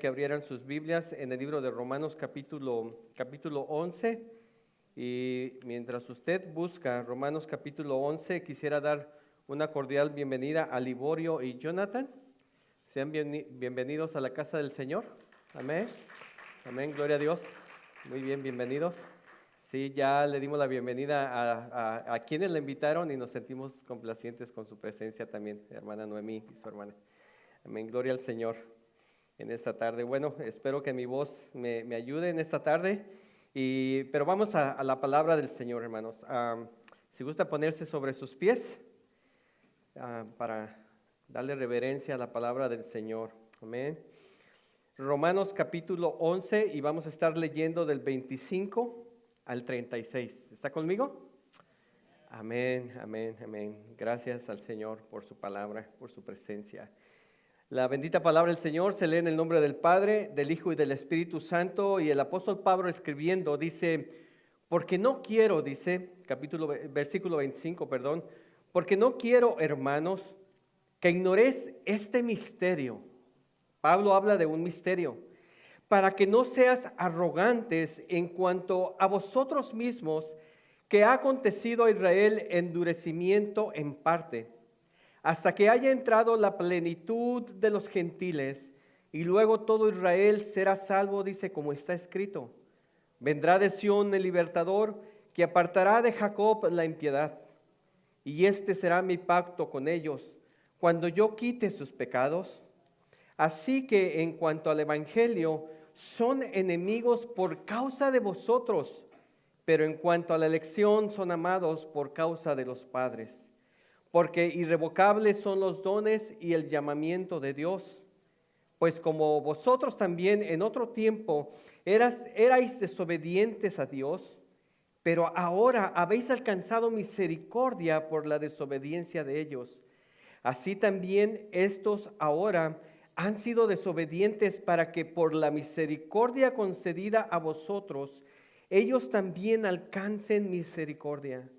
que abrieran sus Biblias en el libro de Romanos capítulo 11. Y mientras usted busca Romanos capítulo 11, quisiera dar una cordial bienvenida a Liborio y Jonathan. Sean bienvenidos a la casa del Señor. Amén. Amén, gloria a Dios. Muy bien, bienvenidos. Sí, ya le dimos la bienvenida a quienes le invitaron y nos sentimos complacientes con su presencia también, hermana Noemí y su hermana. Amén, gloria al Señor en esta tarde. Bueno, espero que mi voz me ayude en esta tarde, pero vamos a la palabra del Señor, hermanos. Si gusta ponerse sobre sus pies para darle reverencia a la palabra del Señor. Amén. Romanos capítulo 11 y vamos a estar leyendo del 25 al 36. ¿Está conmigo? Amén, amén, amén. Gracias al Señor por su palabra, por su presencia. La bendita palabra del Señor se lee en el nombre del Padre, del Hijo y del Espíritu Santo. Y el apóstol Pablo escribiendo dice, porque no quiero, dice, versículo 25, porque no quiero, hermanos, que ignoréis este misterio. Pablo habla de un misterio, para que no seas arrogantes en cuanto a vosotros mismos, que ha acontecido a Israel endurecimiento en parte, hasta que haya entrado la plenitud de los gentiles, y luego todo Israel será salvo, dice, como está escrito. Vendrá de Sión el libertador, que apartará de Jacob la impiedad, y este será mi pacto con ellos, cuando yo quite sus pecados. Así que en cuanto al evangelio, son enemigos por causa de vosotros, pero en cuanto a la elección, son amados por causa de los padres. Porque irrevocables son los dones y el llamamiento de Dios. Pues como vosotros también en otro tiempo erais desobedientes a Dios, pero ahora habéis alcanzado misericordia por la desobediencia de ellos. Así también estos ahora han sido desobedientes para que por la misericordia concedida a vosotros, ellos también alcancen misericordia.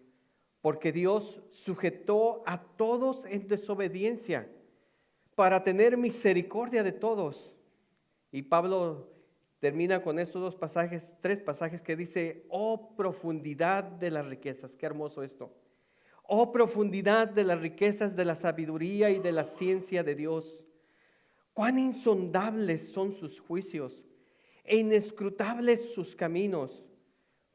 Porque Dios sujetó a todos en desobediencia para tener misericordia de todos. Y Pablo termina con estos tres pasajes que dice, oh profundidad de las riquezas. Qué hermoso esto. Oh profundidad de las riquezas de la sabiduría y de la ciencia de Dios. Cuán insondables son sus juicios e inescrutables sus caminos.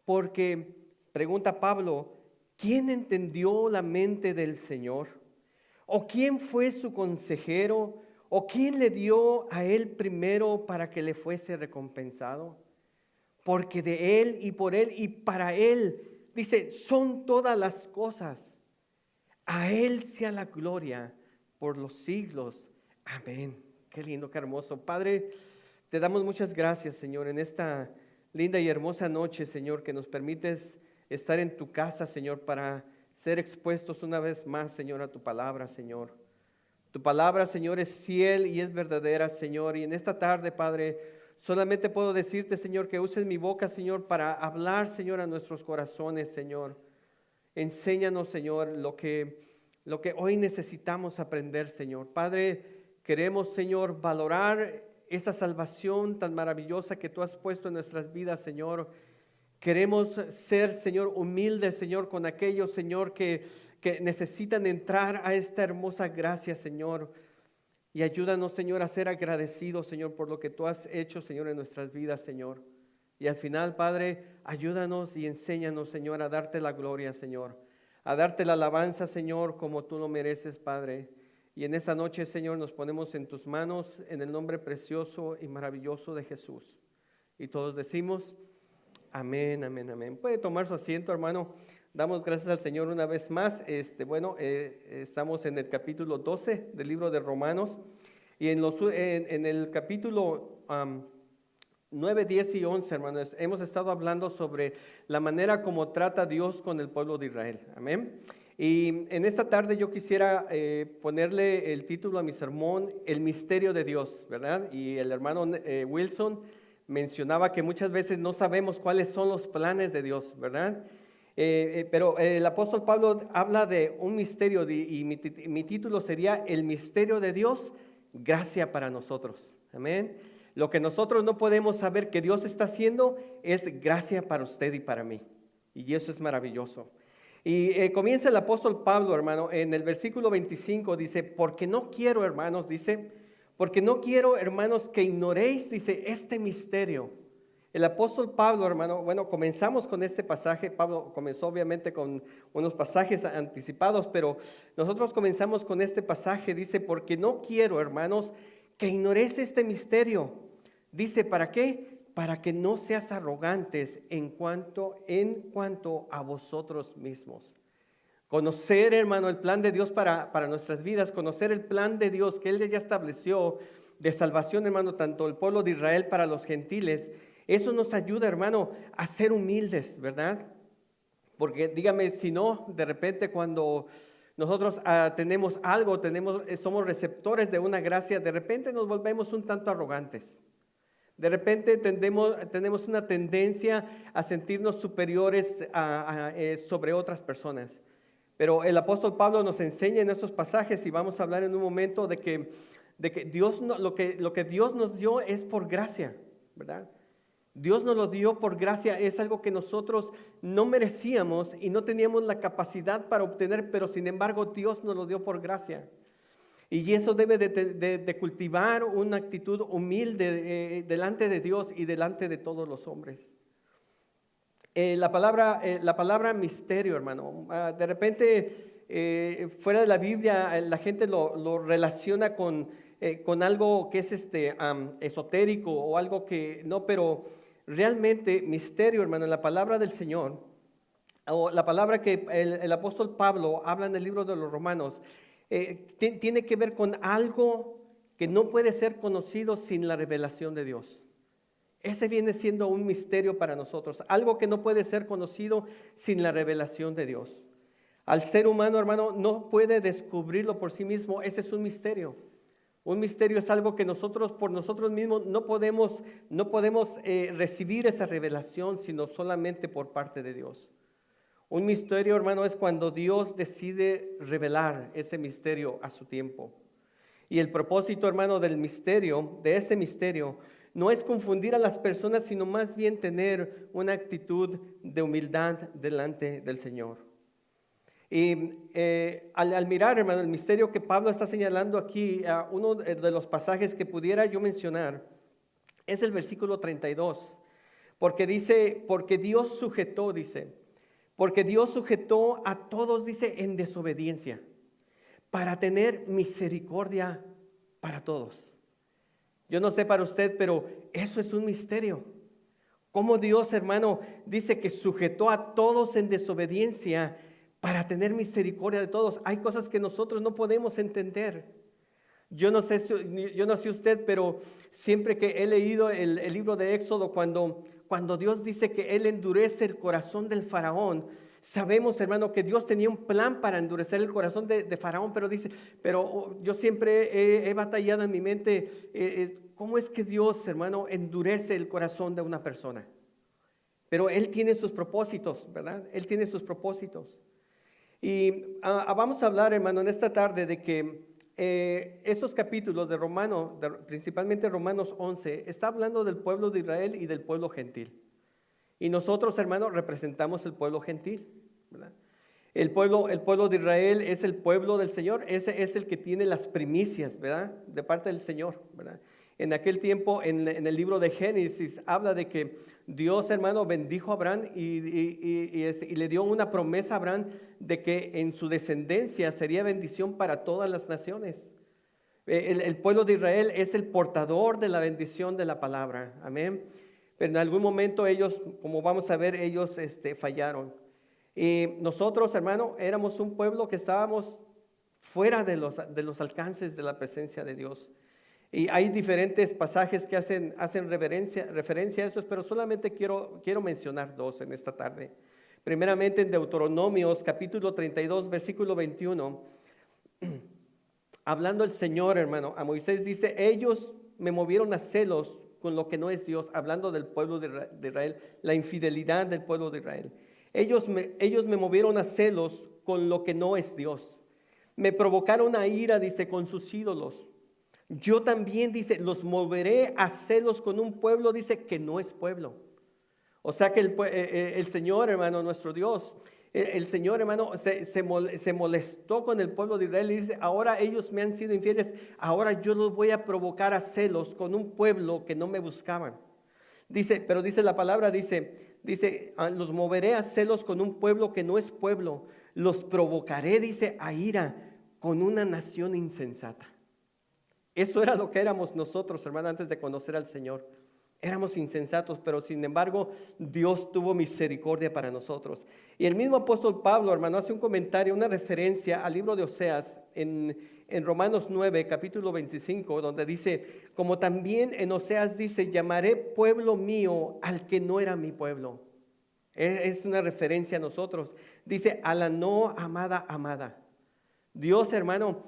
Porque, pregunta Pablo, ¿quién entendió la mente del Señor? ¿O quién fue su consejero? ¿O quién le dio a él primero para que le fuese recompensado? Porque de él y por él y para él, dice, son todas las cosas. A él sea la gloria por los siglos. Amén. Qué lindo, qué hermoso. Padre, te damos muchas gracias, Señor, en esta linda y hermosa noche, Señor, que nos permites estar en tu casa, Señor, para ser expuestos una vez más, Señor, a tu palabra, Señor. Tu palabra, Señor, es fiel y es verdadera, Señor. Y en esta tarde, Padre, solamente puedo decirte, Señor, que uses mi boca, Señor, para hablar, Señor, a nuestros corazones, Señor. Enséñanos, Señor, lo que hoy necesitamos aprender, Señor. Padre, queremos, Señor, valorar esa salvación tan maravillosa que tú has puesto en nuestras vidas, Señor. Queremos ser, Señor, humildes, Señor, con aquellos, Señor, que necesitan entrar a esta hermosa gracia, Señor. Y ayúdanos, Señor, a ser agradecidos, Señor, por lo que tú has hecho, Señor, en nuestras vidas, Señor. Y al final, Padre, ayúdanos y enséñanos, Señor, a darte la gloria, Señor. A darte la alabanza, Señor, como tú lo mereces, Padre. Y en esta noche, Señor, nos ponemos en tus manos en el nombre precioso y maravilloso de Jesús. Y todos decimos, amén, amén, amén. Puede tomar su asiento, hermano. Damos gracias al Señor una vez más. Estamos en el capítulo 12 del libro de Romanos. Y en el capítulo 9, 10 y 11, hermanos, hemos estado hablando sobre la manera como trata Dios con el pueblo de Israel. Amén. Y en esta tarde yo quisiera ponerle el título a mi sermón, El misterio de Dios, ¿verdad? Y el hermano Wilson mencionaba que muchas veces no sabemos cuáles son los planes de Dios, ¿verdad? Pero el apóstol Pablo habla de un misterio y mi título sería El misterio de Dios, gracia para nosotros. Amén. Lo que nosotros no podemos saber que Dios está haciendo es gracia para usted y para mí. Y eso es maravilloso. Y comienza el apóstol Pablo, hermano, en el versículo 25, dice, porque no quiero, hermanos, dice, porque no quiero, hermanos, que ignoréis, dice, este misterio. El apóstol Pablo, hermano, bueno, comenzamos con este pasaje. Pablo comenzó obviamente con unos pasajes anticipados, pero nosotros comenzamos con este pasaje. Dice, porque no quiero, hermanos, que ignoréis este misterio. Dice, ¿para qué? Para que no seas arrogantes en cuanto a vosotros mismos. Conocer, hermano, el plan de Dios para nuestras vidas, conocer el plan de Dios que Él ya estableció de salvación, hermano, tanto el pueblo de Israel para los gentiles. Eso nos ayuda, hermano, a ser humildes, ¿verdad? Porque dígame, si no, de repente cuando nosotros tenemos algo, somos receptores de una gracia, de repente nos volvemos un tanto arrogantes. De repente tenemos una tendencia a sentirnos superiores sobre otras personas. Pero el apóstol Pablo nos enseña en estos pasajes, y vamos a hablar en un momento de que Dios lo que Dios nos dio es por gracia, ¿verdad? Dios nos lo dio por gracia, es algo que nosotros no merecíamos y no teníamos la capacidad para obtener, pero sin embargo Dios nos lo dio por gracia. Y eso debe de cultivar una actitud humilde delante de Dios y delante de todos los hombres. La palabra misterio, hermano, de repente fuera de la Biblia la gente lo relaciona con algo que es esotérico o algo que no, pero realmente misterio, hermano, en la palabra del Señor, o la palabra que el apóstol Pablo habla en el libro de los Romanos, tiene que ver con algo que no puede ser conocido sin la revelación de Dios. Ese viene siendo un misterio para nosotros, algo que no puede ser conocido sin la revelación de Dios. Al ser humano, hermano, no puede descubrirlo por sí mismo. Ese es un misterio. Un misterio es algo que nosotros por nosotros mismos no podemos recibir esa revelación, sino solamente por parte de Dios. Un misterio, hermano, es cuando Dios decide revelar ese misterio a su tiempo. Y el propósito, hermano, de este misterio, no es confundir a las personas, sino más bien tener una actitud de humildad delante del Señor. Y al mirar, hermano, el misterio que Pablo está señalando aquí, uno de los pasajes que pudiera yo mencionar es el versículo 32, porque dice, porque Dios sujetó a todos, dice, en desobediencia, para tener misericordia para todos. Yo no sé para usted, pero eso es un misterio. Cómo Dios, hermano, dice que sujetó a todos en desobediencia para tener misericordia de todos. Hay cosas que nosotros no podemos entender. Yo no sé usted, pero siempre que he leído el libro de Éxodo, cuando Dios dice que Él endurece el corazón del faraón, sabemos, hermano, que Dios tenía un plan para endurecer el corazón de Faraón, pero yo siempre he batallado en mi mente, ¿cómo es que Dios, hermano, endurece el corazón de una persona? Pero Él tiene sus propósitos, ¿verdad? Él tiene sus propósitos. Y vamos a hablar, hermano, en esta tarde de que estos capítulos de Romanos, principalmente Romanos 11, está hablando del pueblo de Israel y del pueblo gentil. Y nosotros, hermanos, representamos el pueblo gentil, ¿verdad? El pueblo de Israel es el pueblo del Señor, ese es el que tiene las primicias, ¿verdad? De parte del Señor, ¿verdad? En aquel tiempo, en el libro de Génesis, habla de que Dios, hermano, bendijo a Abraham y le dio una promesa a Abraham de que en su descendencia sería bendición para todas las naciones. El pueblo de Israel es el portador de la bendición de la palabra, amén. Pero en algún momento ellos, como vamos a ver, ellos fallaron. Y nosotros, hermano, éramos un pueblo que estábamos fuera de los alcances de la presencia de Dios. Y hay diferentes pasajes que hacen referencia a eso, pero solamente quiero mencionar dos en esta tarde. Primeramente en Deuteronomios capítulo 32, versículo 21, hablando el Señor, hermano, a Moisés dice, ellos me movieron a celos con lo que no es Dios, hablando del pueblo de Israel, la infidelidad del pueblo de Israel. Ellos me movieron a celos con lo que no es Dios. Me provocaron a ira, dice, con sus ídolos. Yo también, dice, los moveré a celos con un pueblo, dice, que no es pueblo. O sea que el Señor, hermano, nuestro Dios, el Señor, hermano, se molestó con el pueblo de Israel y dice, ahora ellos me han sido infieles, ahora yo los voy a provocar a celos con un pueblo que no me buscaban. Dice, pero dice la palabra, dice, los moveré a celos con un pueblo que no es pueblo, los provocaré, dice, a ira con una nación insensata. Eso era lo que éramos nosotros, hermano, antes de conocer al Señor. Éramos insensatos, pero sin embargo Dios tuvo misericordia para nosotros. Y el mismo apóstol Pablo, hermano, hace un comentario, una referencia al libro de Oseas en Romanos 9, capítulo 25, donde dice, como también en Oseas dice, llamaré pueblo mío al que no era mi pueblo. Es una referencia a nosotros. Dice, a la no amada, amada. Dios, hermano,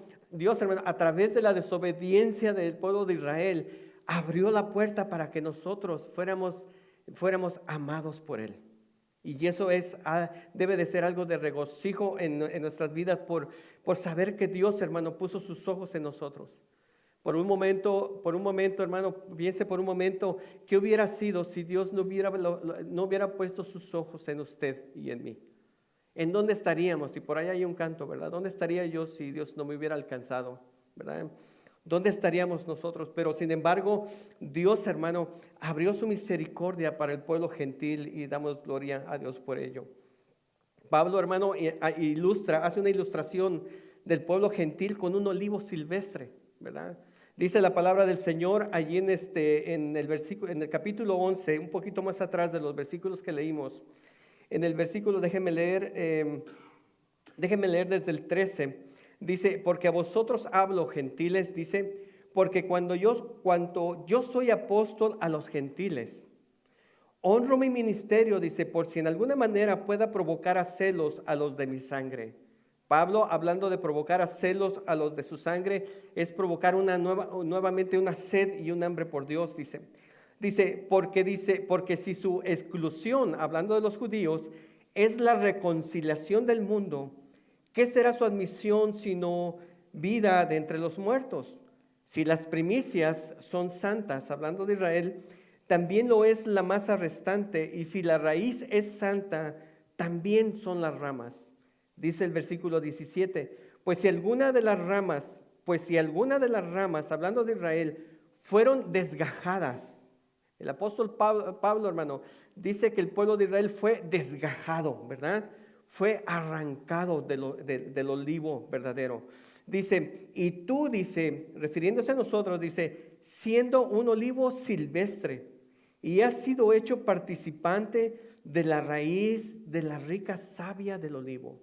a través de la desobediencia del pueblo de Israel, abrió la puerta para que nosotros fuéramos amados por Él. Y eso debe de ser algo de regocijo en nuestras vidas por saber que Dios, hermano, puso sus ojos en nosotros. Por un momento, hermano, piense por un momento, ¿qué hubiera sido si Dios no hubiera puesto sus ojos en usted y en mí? ¿En dónde estaríamos? Y por ahí hay un canto, ¿verdad? ¿Dónde estaría yo si Dios no me hubiera alcanzado? ¿Verdad? ¿Dónde estaríamos nosotros? Pero sin embargo, Dios, hermano, abrió su misericordia para el pueblo gentil y damos gloria a Dios por ello. Pablo, hermano, hace una ilustración del pueblo gentil con un olivo silvestre, ¿verdad? Dice la palabra del Señor allí en el capítulo 11, un poquito más atrás de los versículos que leímos. En el versículo, déjenme leer desde el 13, dice, porque a vosotros hablo, gentiles, dice, porque cuando yo soy apóstol a los gentiles, honro mi ministerio, dice, por si en alguna manera pueda provocar a celos a los de mi sangre. Pablo, hablando de provocar a celos a los de su sangre, es provocar nuevamente una sed y un hambre por Dios, dice. Porque si su exclusión, hablando de los judíos, es la reconciliación del mundo, ¿qué será su admisión sino vida de entre los muertos? Si las primicias son santas, hablando de Israel, también lo es la masa restante, y si la raíz es santa, también son las ramas. Dice el versículo 17, pues si alguna de las ramas, hablando de Israel, fueron desgajadas. El apóstol Pablo, hermano, dice que el pueblo de Israel fue desgajado, ¿verdad? Fue arrancado del olivo verdadero. Dice, y tú, dice, refiriéndose a nosotros, dice, siendo un olivo silvestre, y has sido hecho participante de la raíz de la rica savia del olivo.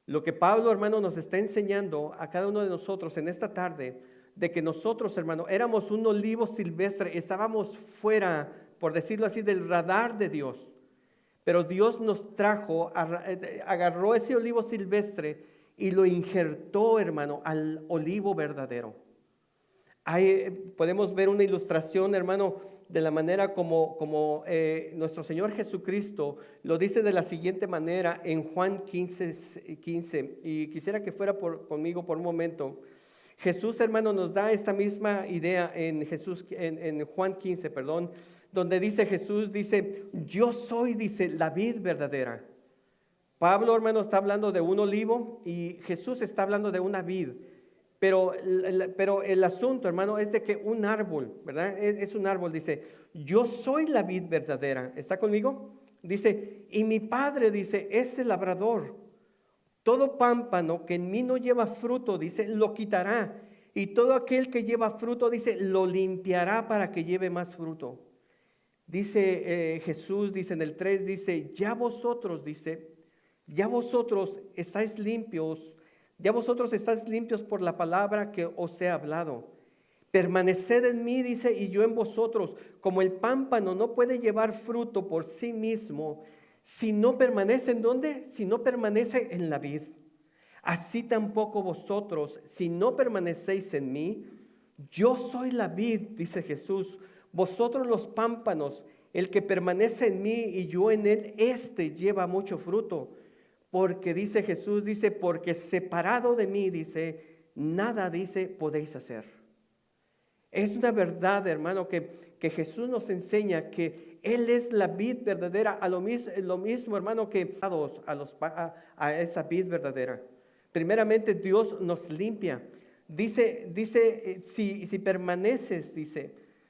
Lo que Pablo, hermano, nos está enseñando a cada uno de nosotros en esta tarde, de que nosotros, hermano, éramos un olivo silvestre, estábamos fuera, por decirlo así, del radar de Dios. Pero Dios nos trajo, agarró ese olivo silvestre y lo injertó, hermano, al olivo verdadero. Podemos ver una ilustración, hermano, de la manera como nuestro Señor Jesucristo lo dice de la siguiente manera en Juan 15, y quisiera que fuera conmigo por un momento. Jesús, hermano, nos da esta misma idea en Juan 15, donde dice Jesús, dice, yo soy, dice, la vid verdadera. Pablo, hermano, está hablando de un olivo y Jesús está hablando de una vid. Pero el asunto, hermano, es de que un árbol, ¿verdad? Es un árbol, dice, yo soy la vid verdadera. ¿Está conmigo? Dice, y mi Padre, dice, es el labrador. Todo pámpano que en mí no lleva fruto, dice, lo quitará. Y todo aquel que lleva fruto, dice, lo limpiará para que lleve más fruto. Dice Jesús, dice en el 3, dice, ya vosotros estáis limpios. Ya vosotros estáis limpios por la palabra que os he hablado. Permaneced en mí, dice, y yo en vosotros. Como el pámpano no puede llevar fruto por sí mismo, si no permanece ¿en dónde? Si no permanece en la vid. Así tampoco vosotros, si no permanecéis en mí. Yo soy la vid, dice Jesús. Vosotros los pámpanos. El que permanece en mí y yo en él, este lleva mucho fruto. Porque dice Jesús, dice, porque separado de mí, dice, nada, dice, podéis hacer. Es una verdad, hermano, que Jesús nos enseña que Él es la vid verdadera, lo mismo, hermano, que a esa vid verdadera. Primeramente, Dios nos limpia. Dice, si permaneces,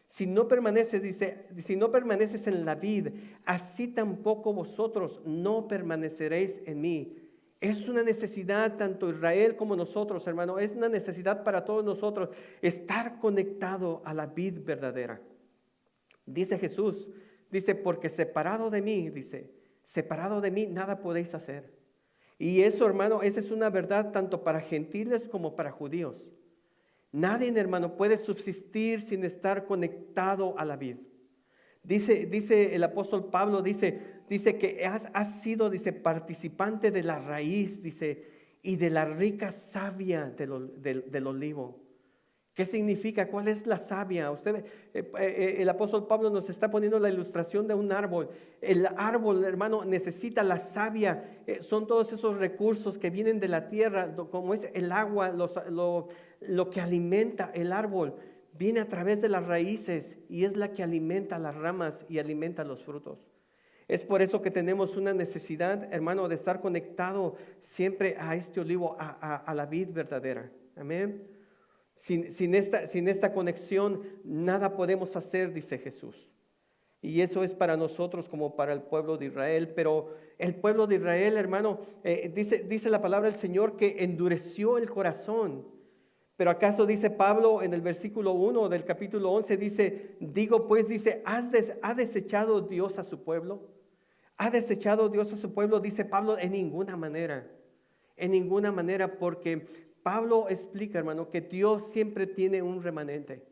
si no permaneces en la vid, así tampoco vosotros no permaneceréis en mí. Es una necesidad tanto Israel como nosotros, hermano. Es una necesidad para todos nosotros estar conectado a la vid verdadera. Dice Jesús, porque separado de mí nada podéis hacer. Y eso, hermano, esa es una verdad tanto para gentiles como para judíos. Nadie, hermano, puede subsistir sin estar conectado a la vid. Dice el apóstol Pablo, dice que has sido, participante de la raíz, y de la rica savia del olivo. ¿Qué significa? ¿Cuál es la savia? El apóstol Pablo nos está poniendo la ilustración de un árbol. El árbol, hermano, necesita la savia. Son todos esos recursos que vienen de la tierra, como es el agua, lo que alimenta el árbol. Viene a través de las raíces y es la que alimenta las ramas y alimenta los frutos. Es por eso que tenemos una necesidad, hermano, de estar conectado siempre a este olivo, a la vid verdadera. Amén. Sin esta conexión nada podemos hacer, dice Jesús. Y eso es para nosotros como para el pueblo de Israel. Pero el pueblo de Israel, hermano, dice la palabra del Señor que endureció el corazón. Pero acaso dice Pablo en el versículo 1 del capítulo 11, ¿ha desechado Dios a su pueblo? ¿Ha desechado Dios a su pueblo? Dice Pablo, en ninguna manera. En ninguna manera, porque Pablo explica, hermano, que Dios siempre tiene un remanente.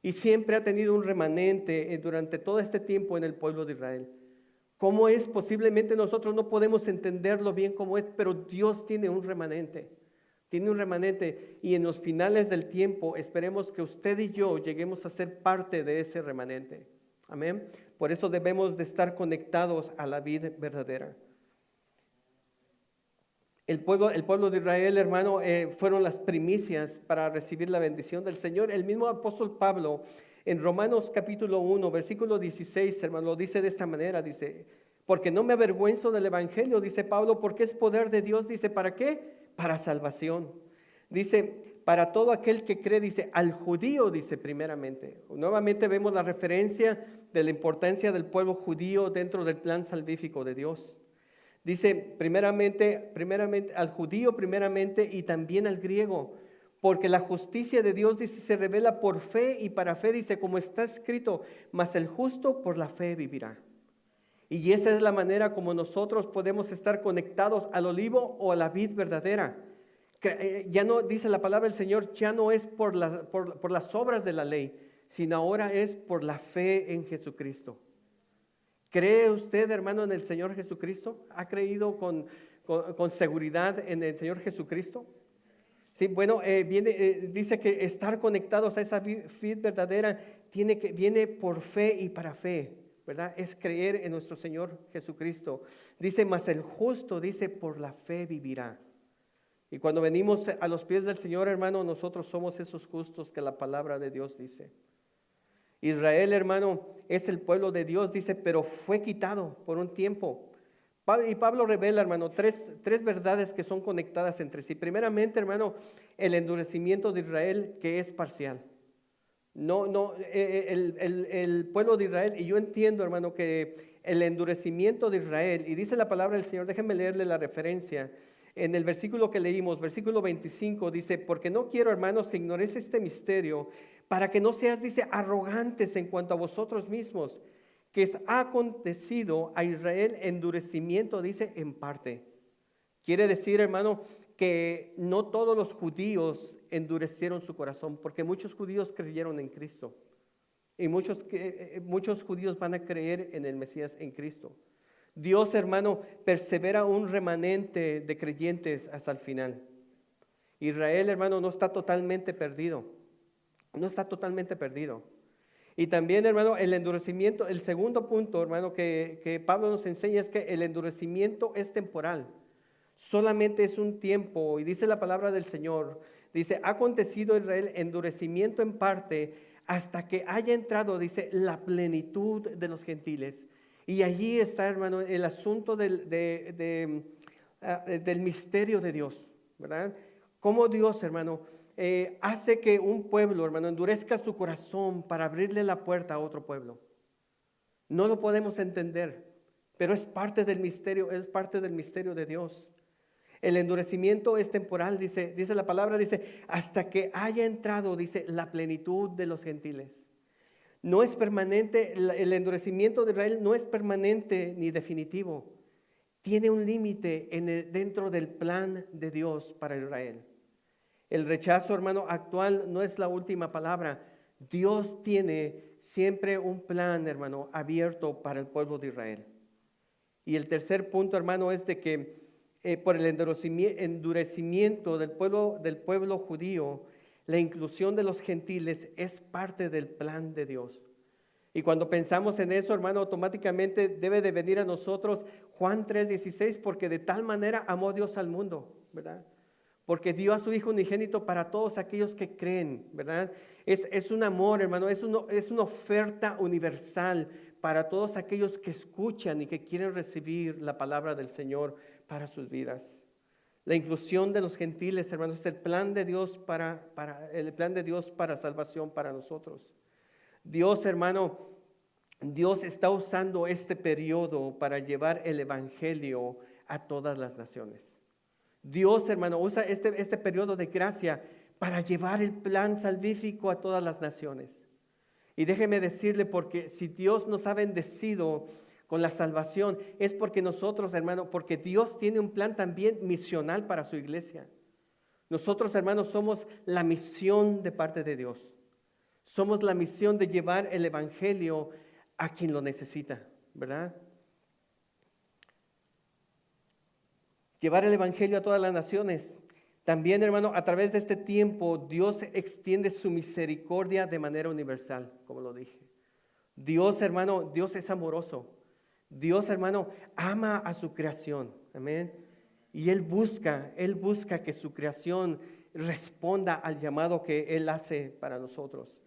Y siempre ha tenido un remanente durante todo este tiempo en el pueblo de Israel. ¿Cómo es? Posiblemente nosotros no podemos entenderlo bien cómo es, pero Dios tiene un remanente. Tiene un remanente, y en los finales del tiempo esperemos que usted y yo lleguemos a ser parte de ese remanente. Amén. Por eso debemos de estar conectados a la vida verdadera. El pueblo de Israel, hermano, fueron las primicias para recibir la bendición del Señor. El mismo apóstol Pablo en Romanos capítulo 1, versículo 16, hermano, lo dice de esta manera, porque no me avergüenzo del evangelio, dice Pablo, porque es poder de Dios, ¿para qué? Para salvación. Para todo aquel que cree, al judío, primeramente. Nuevamente vemos la referencia de la importancia del pueblo judío dentro del plan salvífico de Dios. Primeramente al judío primeramente y también al griego, porque la justicia de Dios, se revela por fe y para fe, como está escrito, mas el justo por la fe vivirá. Y esa es la manera como nosotros podemos estar conectados al olivo o a la vid verdadera. Ya no, dice la palabra del Señor, ya no es por las obras de la ley, sino ahora es por la fe en Jesucristo. ¿Cree usted, hermano, en el Señor Jesucristo? ¿Ha creído con seguridad en el Señor Jesucristo? Sí, bueno, dice que estar conectados a esa vid verdadera viene por fe y para fe, ¿verdad? Es creer en nuestro Señor Jesucristo. Mas el justo, por la fe vivirá. Y cuando venimos a los pies del Señor, hermano, nosotros somos esos justos que la palabra de Dios dice. Israel, hermano, es el pueblo de Dios, pero fue quitado por un tiempo. Y Pablo revela, hermano, tres verdades que son conectadas entre sí. Primeramente, hermano, el endurecimiento de Israel, que es parcial. El pueblo de Israel, y yo entiendo, hermano, que el endurecimiento de Israel, y dice la palabra del Señor, déjenme leerle la referencia. En el versículo que leímos, versículo 25, porque no quiero, hermanos, que ignoréis este misterio, para que no seas, arrogantes en cuanto a vosotros mismos, que ha acontecido a Israel endurecimiento, en parte. Quiere decir, hermano, que no todos los judíos endurecieron su corazón, porque muchos judíos creyeron en Cristo. Y muchos judíos van a creer en el Mesías, en Cristo. Dios, hermano, persevera un remanente de creyentes hasta el final. Israel, hermano, no está totalmente perdido. No está totalmente perdido. Y también, hermano, el endurecimiento, el segundo punto, hermano, que Pablo nos enseña es que el endurecimiento es temporal. Solamente es un tiempo. Y dice la palabra del Señor, ha acontecido a Israel endurecimiento en parte, hasta que haya entrado, dice, la plenitud de los gentiles. Y allí está, hermano, el asunto del misterio de Dios, ¿verdad? Cómo Dios, hermano, hace que un pueblo, hermano, endurezca su corazón para abrirle la puerta a otro pueblo. No lo podemos entender, pero es parte del misterio de Dios. El endurecimiento es temporal, dice la palabra, dice, hasta que haya entrado, dice, la plenitud de los gentiles. No es permanente, el endurecimiento de Israel no es permanente ni definitivo. Tiene un límite dentro del plan de Dios para Israel. El rechazo, hermano, actual no es la última palabra. Dios tiene siempre un plan, hermano, abierto para el pueblo de Israel. Y el tercer punto, hermano, es de que por el endurecimiento del pueblo judío, la inclusión de los gentiles es parte del plan de Dios. Y cuando pensamos en eso, hermano, automáticamente debe de venir a nosotros Juan 3:16, porque de tal manera amó Dios al mundo, ¿verdad? Porque dio a su Hijo unigénito para todos aquellos que creen, ¿verdad? Es un amor, hermano, es una oferta universal para todos aquellos que escuchan y que quieren recibir la palabra del Señor para sus vidas. La inclusión de los gentiles, hermanos, es el plan de Dios el plan de Dios para salvación para nosotros. Dios, hermano, Dios está usando este periodo para llevar el evangelio a todas las naciones. Dios, hermano, usa este periodo de gracia para llevar el plan salvífico a todas las naciones. Y déjeme decirle, porque si Dios nos ha bendecido con la salvación, es porque nosotros, hermano, porque Dios tiene un plan también misional para su iglesia. Nosotros, hermanos, somos la misión de parte de Dios. Somos la misión de llevar el evangelio a quien lo necesita, ¿verdad? Llevar el evangelio a todas las naciones. También, hermano, a través de este tiempo, Dios extiende su misericordia de manera universal, como lo dije. Dios, hermano, Dios es amoroso. Dios, hermano, ama a su creación. Amén. Y Él busca que su creación responda al llamado que Él hace para nosotros.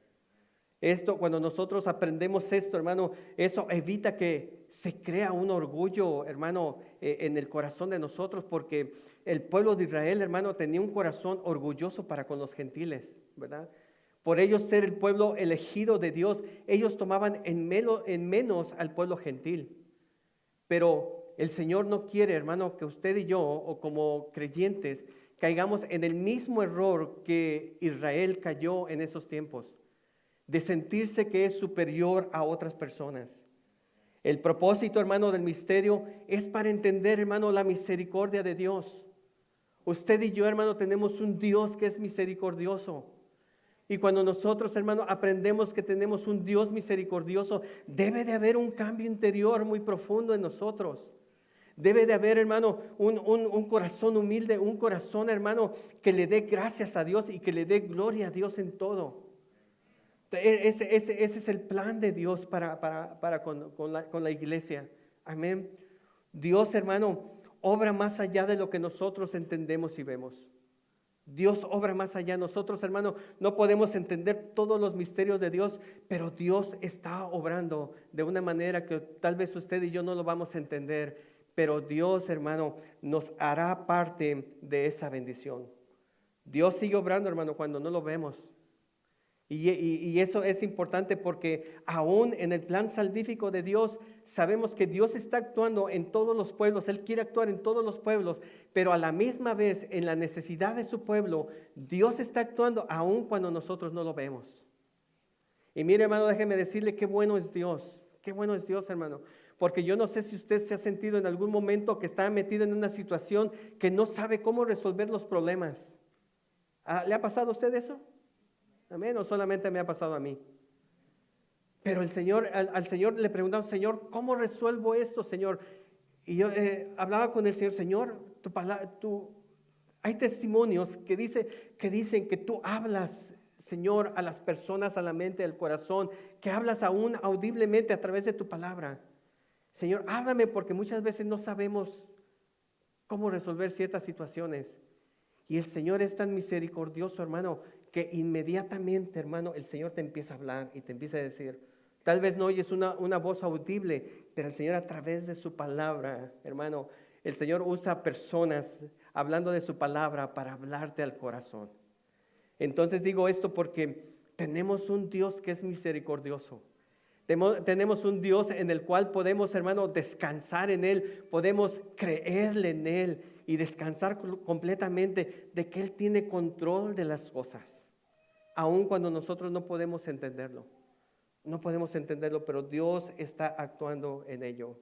Cuando nosotros aprendemos esto, hermano, eso evita que se crea un orgullo, hermano, en el corazón de nosotros, porque el pueblo de Israel, hermano, tenía un corazón orgulloso para con los gentiles, ¿verdad? Por ellos ser el pueblo elegido de Dios, ellos tomaban en menos al pueblo gentil. Pero el Señor no quiere, hermano, que usted y yo, o como creyentes, caigamos en el mismo error que Israel cayó en esos tiempos, de sentirse que es superior a otras personas. El propósito, hermano, del misterio es para entender, hermano, la misericordia de Dios. Usted y yo, hermano, tenemos un Dios que es misericordioso. Y cuando nosotros, hermano, aprendemos que tenemos un Dios misericordioso, debe de haber un cambio interior muy profundo en nosotros. Debe de haber, hermano, un corazón humilde, un corazón, hermano, que le dé gracias a Dios y que le dé gloria a Dios en todo. Ese es el plan de Dios con la iglesia. Amén. Dios, hermano, obra más allá de lo que nosotros entendemos y vemos. Dios obra más allá. Nosotros, hermano, no podemos entender todos los misterios de Dios, pero Dios está obrando de una manera que tal vez usted y yo no lo vamos a entender, pero Dios, hermano, nos hará parte de esa bendición. Dios sigue obrando, hermano, cuando no lo vemos. Y eso es importante porque aún en el plan salvífico de Dios sabemos que Dios está actuando en todos los pueblos. Él quiere actuar en todos los pueblos, pero a la misma vez en la necesidad de su pueblo, Dios está actuando aún cuando nosotros no lo vemos. Y mire, hermano, déjeme decirle qué bueno es Dios. Qué bueno es Dios, hermano. Porque yo no sé si usted se ha sentido en algún momento que está metido en una situación que no sabe cómo resolver los problemas. ¿Le ha pasado a usted eso? Amén, no solamente me ha pasado a mí. Pero al Señor le preguntaba, Señor, ¿cómo resuelvo esto, Señor? Y yo hablaba con el Señor, Señor, hay testimonios que dicen que tú hablas, Señor, a las personas, a la mente, al corazón, que hablas aún audiblemente a través de tu palabra. Señor, háblame, porque muchas veces no sabemos cómo resolver ciertas situaciones. Y el Señor es tan misericordioso, hermano, que inmediatamente, hermano, el Señor te empieza a hablar y te empieza a decir, tal vez no oyes una voz audible, pero el Señor a través de su palabra, hermano, el Señor usa personas hablando de su palabra para hablarte al corazón. Entonces digo esto porque tenemos un Dios que es misericordioso. Tenemos un Dios en el cual podemos, hermano, descansar en Él, podemos creerle en Él y descansar completamente de que Él tiene control de las cosas, aun cuando nosotros no podemos entenderlo. No podemos entenderlo, pero Dios está actuando en ello.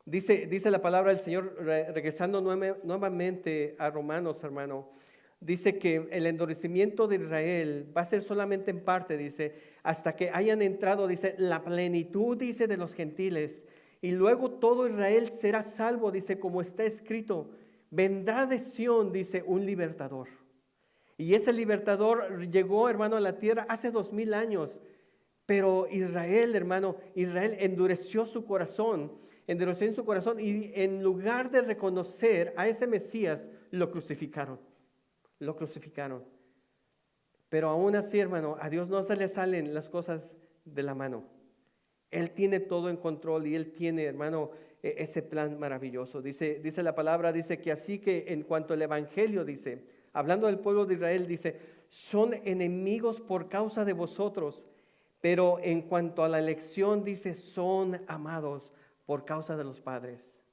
Dice la palabra del Señor, regresando nuevamente a Romanos, hermano, dice que el endurecimiento de Israel va a ser solamente en parte, dice, hasta que hayan entrado, dice, la plenitud, dice, de los gentiles. Y luego todo Israel será salvo, dice, como está escrito, vendrá de Sión, dice, un libertador. Y ese libertador llegó, hermano, a la tierra hace 2000 años. Pero Israel, hermano, Israel endureció su corazón y en lugar de reconocer a ese Mesías, lo crucificaron. Pero aún así, hermano, a Dios no se le salen las cosas de la mano. Él tiene todo en control y Él tiene, hermano, ese plan maravilloso. Dice la palabra, dice que así que en cuanto al evangelio, dice, hablando del pueblo de Israel, dice, son enemigos por causa de vosotros, pero en cuanto a la elección, dice, son amados por causa de los padres.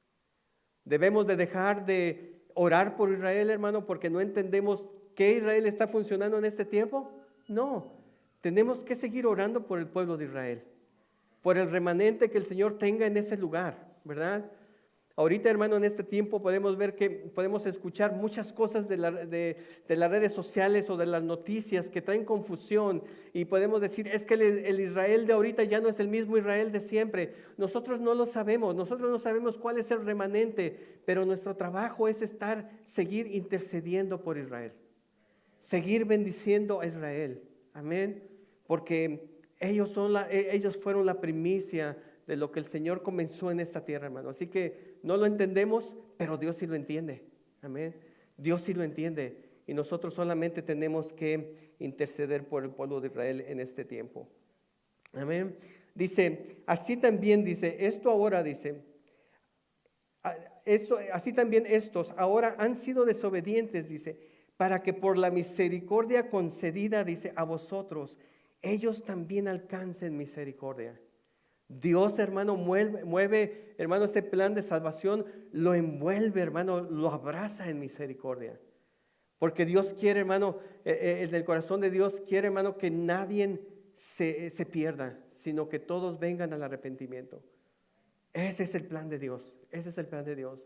Debemos de dejar de orar por Israel, hermano, porque no entendemos que Israel está funcionando en este tiempo. No, tenemos que seguir orando por el pueblo de Israel, por el remanente que el Señor tenga en ese lugar, ¿verdad? Ahorita, hermano, en este tiempo podemos escuchar muchas cosas de las redes sociales o de las noticias que traen confusión y podemos decir, es que el Israel de ahorita ya no es el mismo Israel de siempre. Nosotros no lo sabemos, nosotros no sabemos cuál es el remanente, pero nuestro trabajo es seguir intercediendo por Israel, seguir bendiciendo a Israel, amén, porque ellos fueron la primicia de lo que el Señor comenzó en esta tierra, hermano. Así que no lo entendemos, pero Dios sí lo entiende. Amén. Dios sí lo entiende. Y nosotros solamente tenemos que interceder por el pueblo de Israel en este tiempo. Amén. Dice, así también dice, así también estos ahora han sido desobedientes, dice, para que por la misericordia concedida, dice, a vosotros, ellos también alcancen misericordia. Dios, hermano, mueve, hermano, este plan de salvación, lo envuelve, hermano, lo abraza en misericordia. Porque Dios quiere, hermano, en el corazón de Dios quiere, hermano, que nadie se pierda, sino que todos vengan al arrepentimiento. Ese es el plan de Dios, ese es el plan de Dios.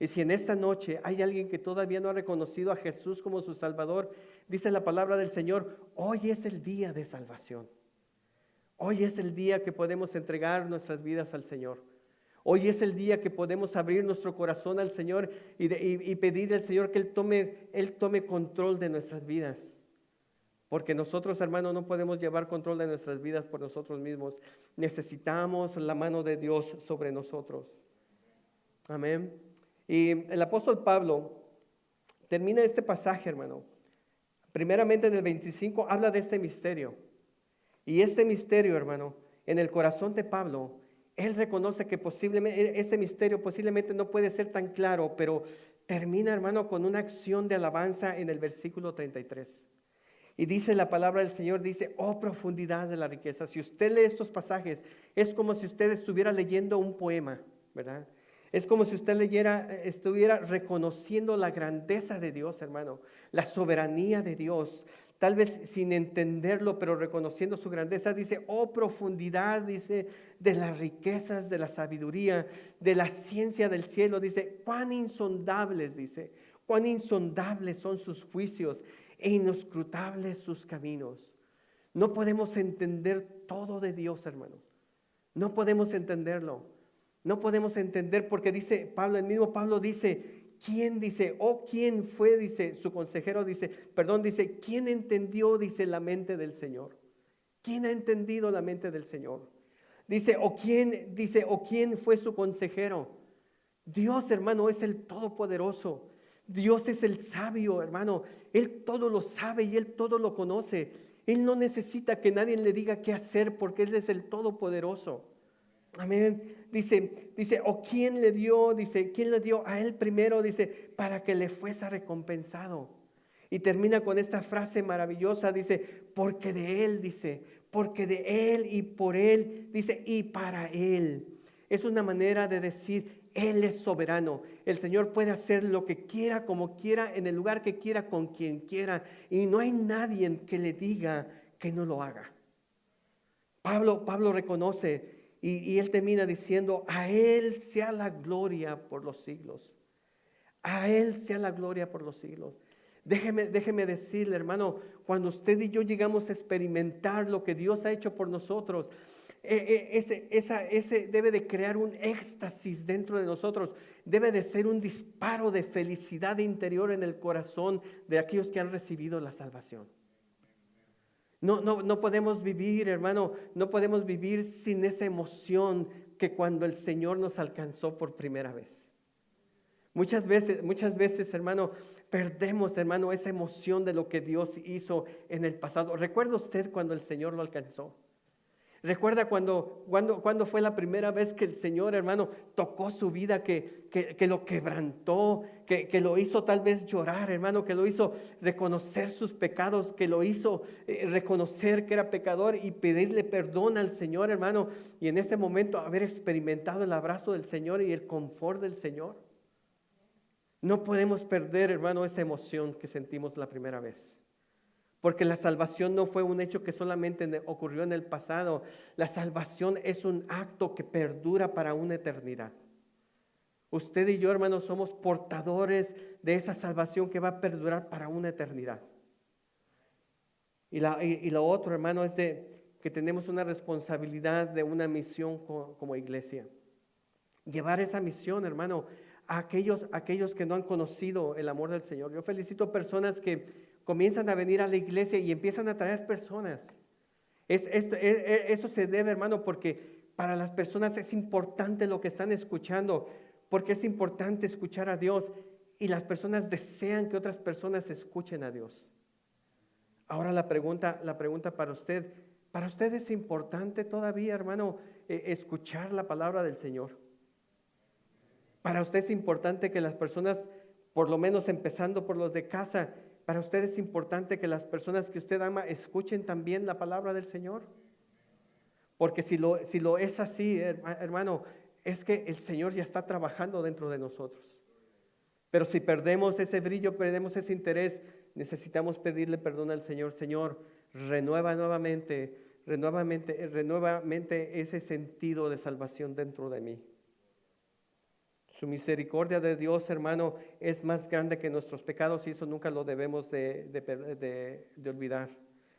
Y si en esta noche hay alguien que todavía no ha reconocido a Jesús como su Salvador, dice la palabra del Señor, hoy es el día de salvación. Hoy es el día que podemos entregar nuestras vidas al Señor. Hoy es el día que podemos abrir nuestro corazón al Señor y pedirle al Señor que Él tome control de nuestras vidas. Porque nosotros, hermanos, no podemos llevar control de nuestras vidas por nosotros mismos. Necesitamos la mano de Dios sobre nosotros. Amén. Y el apóstol Pablo termina este pasaje, hermano. Primeramente en el 25 habla de este misterio. Y este misterio, hermano, en el corazón de Pablo, él reconoce que posiblemente este misterio posiblemente no puede ser tan claro, pero termina, hermano, con una acción de alabanza en el versículo 33. Y dice la palabra del Señor, dice, oh profundidad de la riqueza. Si usted lee estos pasajes, es como si usted estuviera leyendo un poema, ¿verdad? Es como si usted estuviera reconociendo la grandeza de Dios, hermano, la soberanía de Dios. Tal vez sin entenderlo, pero reconociendo su grandeza, dice, oh profundidad, dice, de las riquezas, de la sabiduría, de la ciencia del cielo, dice, cuán insondables son sus juicios e inescrutables sus caminos. No podemos entender todo de Dios, hermano. No podemos entenderlo. No podemos entender porque dice Pablo, el mismo Pablo dice, ¿quién dice? O quién fue, dice su consejero, dice, ¿quién entendió, dice, la mente del Señor? ¿Quién ha entendido la mente del Señor? Dice, o quién fue su consejero. Dios, hermano, es el Todopoderoso. Dios es el sabio, hermano. Él todo lo sabe y Él todo lo conoce. Él no necesita que nadie le diga qué hacer porque Él es el Todopoderoso. Amén. Dice, o quién le dio, dice, quién le dio a Él primero, dice, para que le fuese recompensado. Y termina con esta frase maravillosa, dice, porque de Él, dice, porque de Él y por Él, dice, y para Él. Es una manera de decir, Él es soberano. El Señor puede hacer lo que quiera, como quiera, en el lugar que quiera, con quien quiera. Y no hay nadie que le diga que no lo haga. Pablo reconoce y él termina diciendo, a Él sea la gloria por los siglos. A Él sea la gloria por los siglos. Déjeme decirle, hermano, cuando usted y yo llegamos a experimentar lo que Dios ha hecho por nosotros, ese debe de crear un éxtasis dentro de nosotros, debe de ser un disparo de felicidad interior en el corazón de aquellos que han recibido la salvación. No podemos vivir, hermano, no podemos vivir sin esa emoción que cuando el Señor nos alcanzó por primera vez. Muchas veces, hermano, perdemos, hermano, esa emoción de lo que Dios hizo en el pasado. ¿Recuerda usted cuando el Señor lo alcanzó? ¿Recuerda cuando fue la primera vez que el Señor, hermano, tocó su vida, que lo quebrantó, que lo hizo tal vez llorar, hermano, que lo hizo reconocer sus pecados, que lo hizo reconocer que era pecador y pedirle perdón al Señor, hermano, y en ese momento haber experimentado el abrazo del Señor y el confort del Señor? No podemos perder, hermano, esa emoción que sentimos la primera vez. Porque la salvación no fue un hecho que solamente ocurrió en el pasado. La salvación es un acto que perdura para una eternidad. Usted y yo, hermanos, somos portadores de esa salvación que va a perdurar para una eternidad. Y lo otro, hermano, es que tenemos una responsabilidad de una misión como iglesia. Llevar esa misión, hermano, a aquellos que no han conocido el amor del Señor. Yo felicito a personas que comienzan a venir a la iglesia y empiezan a traer personas. Eso se debe, hermano, porque para las personas es importante lo que están escuchando, porque es importante escuchar a Dios y las personas desean que otras personas escuchen a Dios. Ahora la pregunta para usted es importante todavía, hermano, escuchar la palabra del Señor. Para usted es importante que las personas, por lo menos empezando por los de casa, para usted es importante que las personas que usted ama escuchen también la palabra del Señor. Porque si lo es así, hermano, es que el Señor ya está trabajando dentro de nosotros. Pero si perdemos ese brillo, perdemos ese interés, necesitamos pedirle perdón al Señor. Señor, renueva nuevamente ese sentido de salvación dentro de mí. Su misericordia de Dios, hermano, es más grande que nuestros pecados y eso nunca lo debemos de olvidar.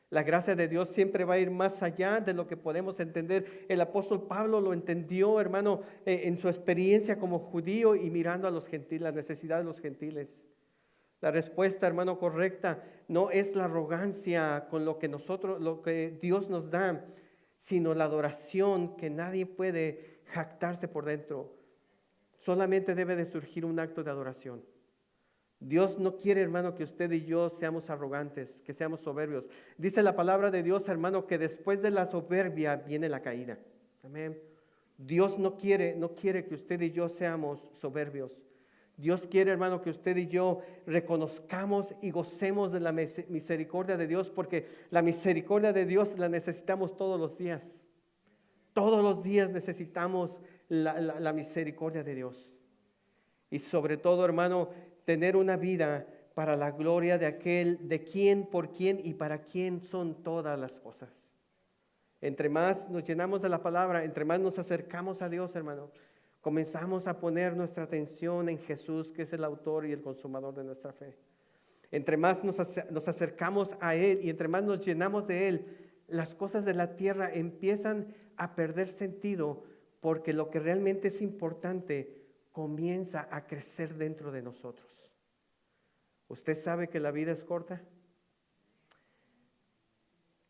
La gracia de Dios siempre va a ir más allá de lo que podemos entender. El apóstol Pablo lo entendió, hermano, en su experiencia como judío y mirando a los gentiles, la necesidad de los gentiles. La respuesta, hermano, correcta no es la arrogancia con lo que Dios nos da, sino la adoración que nadie puede jactarse por dentro. Solamente debe de surgir un acto de adoración. Dios no quiere, hermano, que usted y yo seamos arrogantes, que seamos soberbios. Dice la palabra de Dios, hermano, que después de la soberbia viene la caída. Amén. Dios no quiere que usted y yo seamos soberbios. Dios quiere, hermano, que usted y yo reconozcamos y gocemos de la misericordia de Dios, porque la misericordia de Dios la necesitamos todos los días. Todos los días necesitamos la misericordia de Dios. Y sobre todo, hermano, tener una vida para la gloria de aquel, de quien, por quien y para quien son todas las cosas. Entre más nos llenamos de la palabra, entre más nos acercamos a Dios, hermano, comenzamos a poner nuestra atención en Jesús, que es el autor y el consumador de nuestra fe. Entre más nos acercamos a Él y entre más nos llenamos de Él, las cosas de la tierra empiezan a perder sentido, porque lo que realmente es importante comienza a crecer dentro de nosotros. ¿Usted sabe que la vida es corta?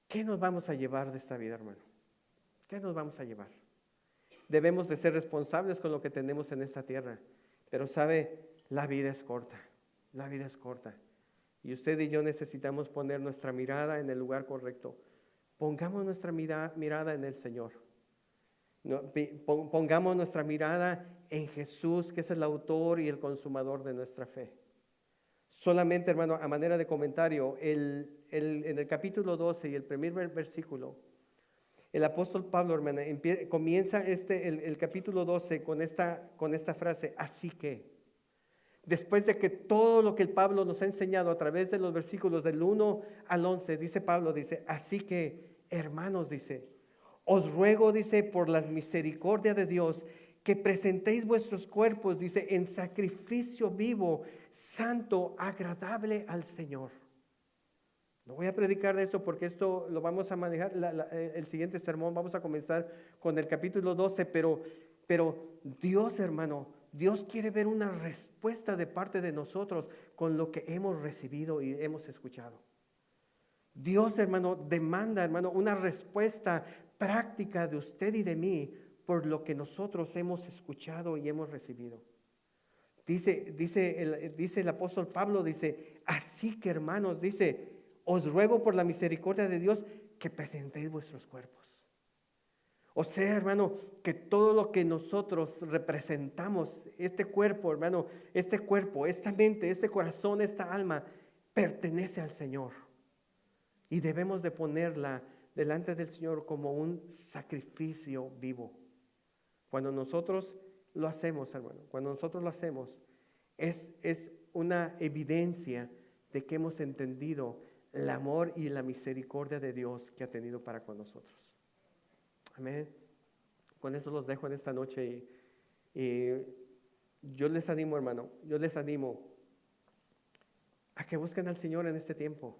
¿Qué nos vamos a llevar de esta vida, hermano? ¿Qué nos vamos a llevar? Debemos de ser responsables con lo que tenemos en esta tierra, pero sabe, la vida es corta. La vida es corta. Y usted y yo necesitamos poner nuestra mirada en el lugar correcto. Pongamos nuestra mirada en el Señor. Pongamos nuestra mirada en Jesús, que es el autor y el consumador de nuestra fe. Solamente, hermano, a manera de comentario, en el capítulo 12 y el primer versículo, el apóstol Pablo, hermano, comienza el capítulo 12 con esta frase, así que. Después de que todo lo que el Pablo nos ha enseñado a través de los versículos del 1 al 11, dice Pablo, dice, así que, hermanos, dice, os ruego, dice, por la misericordia de Dios, que presentéis vuestros cuerpos, dice, en sacrificio vivo, santo, agradable al Señor. No voy a predicar de esto porque esto lo vamos a manejar, el siguiente sermón vamos a comenzar con el capítulo 12, pero Dios, hermano, Dios quiere ver una respuesta de parte de nosotros con lo que hemos recibido y hemos escuchado. Dios, hermano, demanda, hermano, una respuesta práctica de usted y de mí por lo que nosotros hemos escuchado y hemos recibido. Dice el apóstol Pablo, dice, así que, hermanos, dice, os ruego por la misericordia de Dios que presentéis vuestros cuerpos. O sea, hermano, que todo lo que nosotros representamos, este cuerpo, hermano, este cuerpo, esta mente, este corazón, esta alma, pertenece al Señor. Y debemos de ponerla delante del Señor como un sacrificio vivo. Cuando nosotros lo hacemos, hermano, cuando nosotros lo hacemos, es una evidencia de que hemos entendido el amor y la misericordia de Dios que ha tenido para con nosotros. Amén. Con eso los dejo en esta noche y yo les animo, hermano, yo les animo a que busquen al Señor en este tiempo.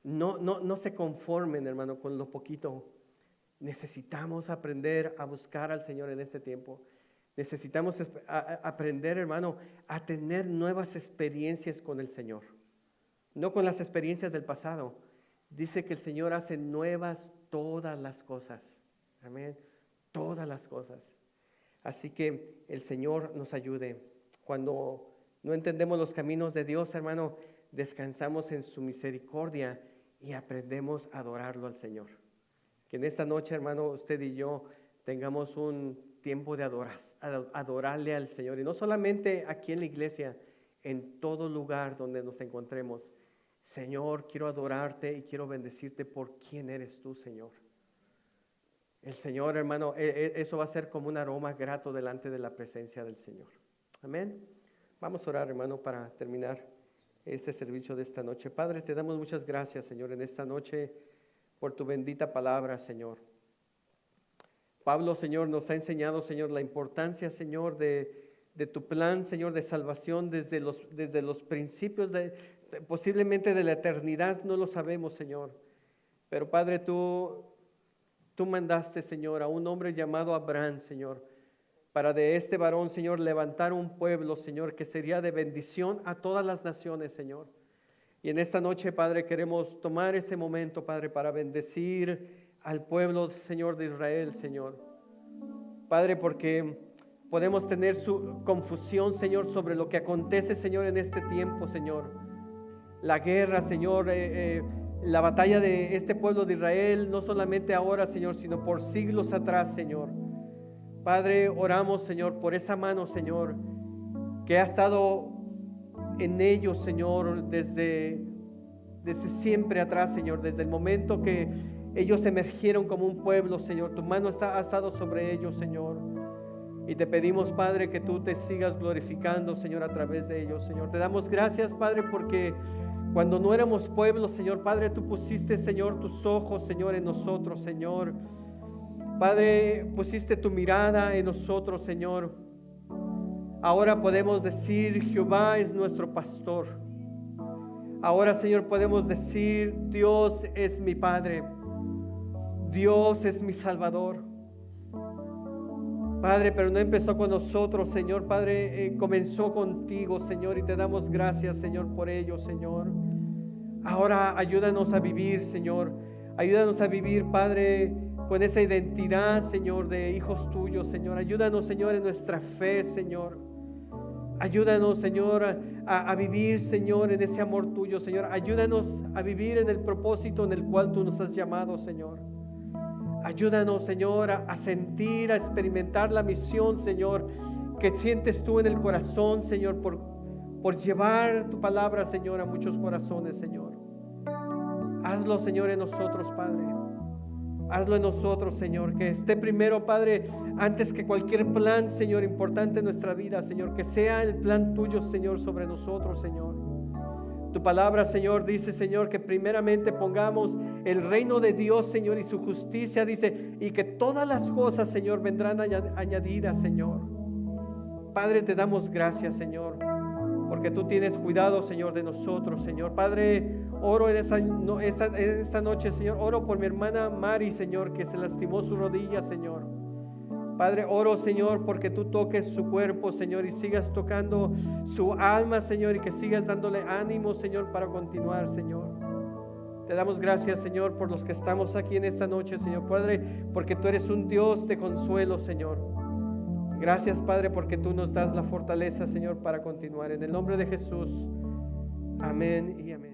No se conformen, hermano, con lo poquito. Necesitamos aprender a buscar al Señor en este tiempo. Necesitamos aprender, hermano, a tener nuevas experiencias con el Señor. No con las experiencias del pasado. Dice que el Señor hace nuevas todas las cosas. Amén. Todas las cosas. Así que el Señor nos ayude. Cuando no entendemos los caminos de Dios, hermano, descansamos en su misericordia y aprendemos a adorarlo al Señor. Que en esta noche, hermano, usted y yo tengamos un tiempo de adorarle al Señor. Y no solamente aquí en la iglesia, en todo lugar donde nos encontremos. Señor, quiero adorarte y quiero bendecirte por quién eres tú, Señor. El Señor, hermano, eso va a ser como un aroma grato delante de la presencia del Señor. Amén. Vamos a orar, hermano, para terminar este servicio de esta noche. Padre, te damos muchas gracias, Señor, en esta noche por tu bendita palabra, Señor. Pablo, Señor, nos ha enseñado, Señor, la importancia, Señor, de tu plan, Señor, de salvación desde los principios posiblemente de la eternidad, no lo sabemos, Señor. Pero Padre, tú mandaste, Señor, a un hombre llamado Abraham, Señor, para de este varón, Señor, levantar un pueblo, Señor, que sería de bendición a todas las naciones, Señor. Y en esta noche, Padre, queremos tomar ese momento, Padre, para bendecir al pueblo, Señor, de Israel, Señor. Padre, porque podemos tener su confusión, Señor, sobre lo que acontece, Señor, en este tiempo, Señor. La guerra, Señor, la batalla de este pueblo de Israel, no solamente ahora, Señor, sino por siglos atrás, Señor. Padre, oramos, Señor, por esa mano, Señor, que ha estado en ellos, Señor, desde siempre atrás, Señor, desde el momento que ellos emergieron como un pueblo, Señor. Tu mano ha estado sobre ellos, Señor. Y te pedimos, Padre, que tú te sigas glorificando, Señor, a través de ellos, Señor. Te damos gracias, Padre, porque cuando no éramos pueblo, Señor, Padre, tú pusiste, Señor, tus ojos, Señor, en nosotros, Señor. Padre, pusiste tu mirada en nosotros, Señor. Ahora podemos decir, Jehová es nuestro pastor. Ahora, Señor, podemos decir, Dios es mi Padre. Dios es mi Salvador. Padre, pero no empezó con nosotros, Señor. Padre, comenzó contigo, Señor, y te damos gracias, Señor, por ello, Señor. Ahora ayúdanos a vivir, Señor. Ayúdanos a vivir, Padre, con esa identidad, Señor, de hijos tuyos, Señor. Ayúdanos, Señor, en nuestra fe, Señor. Ayúdanos, Señor, a vivir, Señor, en ese amor tuyo, Señor. Ayúdanos a vivir en el propósito en el cual tú nos has llamado, Señor. Ayúdanos, Señor, a sentir, a experimentar la misión, Señor, que sientes tú en el corazón, Señor, por llevar tu palabra, Señor, a muchos corazones, Señor. Hazlo, Señor, en nosotros, Padre. Hazlo en nosotros, Señor, que esté primero, Padre, antes que cualquier plan, Señor, importante en nuestra vida, Señor, que sea el plan tuyo, Señor, sobre nosotros, Señor. Tu palabra, Señor, dice, Señor, que primeramente pongamos el reino de Dios, Señor, y su justicia, dice, y que todas las cosas, Señor, vendrán añadidas, Señor. Padre, te damos gracias, Señor, porque tú tienes cuidado, Señor, de nosotros, Señor. Padre, oro en esta noche, Señor, oro por mi hermana Mari, Señor, que se lastimó su rodilla, Señor. Padre, oro, Señor, porque tú toques su cuerpo, Señor, y sigas tocando su alma, Señor, y que sigas dándole ánimo, Señor, para continuar, Señor. Te damos gracias, Señor, por los que estamos aquí en esta noche, Señor, Padre, porque tú eres un Dios de consuelo, Señor. Gracias, Padre, porque tú nos das la fortaleza, Señor, para continuar. En el nombre de Jesús, amén y amén.